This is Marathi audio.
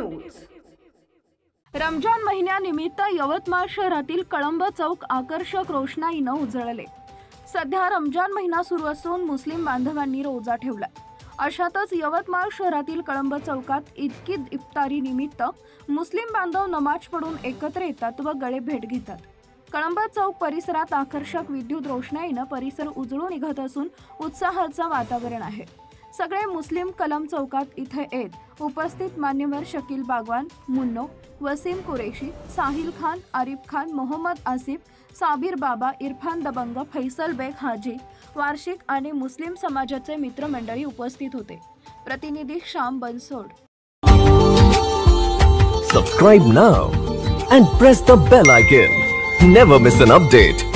न्यूज। रमजान महिन्यानिमित्त यवतमाळ शहरातील कळंब चौक आकर्षक रोषणाईने उजळले। सध्या रमजान महिना सुरू असून मुस्लिम बांधवांनी रोजा ठेवला। अशातच यवतमाळ शहरातील कळंब चौकात ईद इफ्तारी निमित्त मुस्लिम बांधव नमाज पढून एकत्र येतात व गळे भेट घेतात। कळंब चौक परिसरात आकर्षक विद्युत रोषणाईने परिसर उजळून निघत असून उत्साहाचं वातावरण आहे। सगळे मुस्लिम कलम चौकात इथे येत उपस्थित मान्यवर शकील बागवान, मुन्नो, वसीम कुरेशी, साहिल खान, आरिफ खान, मोहम्मद आसिफ, साबिर बाबा, इरफान दबंग, फैसल बेग हाजी, वार्षिक आणि मुस्लिम समाजाचे मित्रमंडळी उपस्थित होते। प्रतिनिधी Shyam Bansod. Subscribe now and press the bell icon. Never miss an update.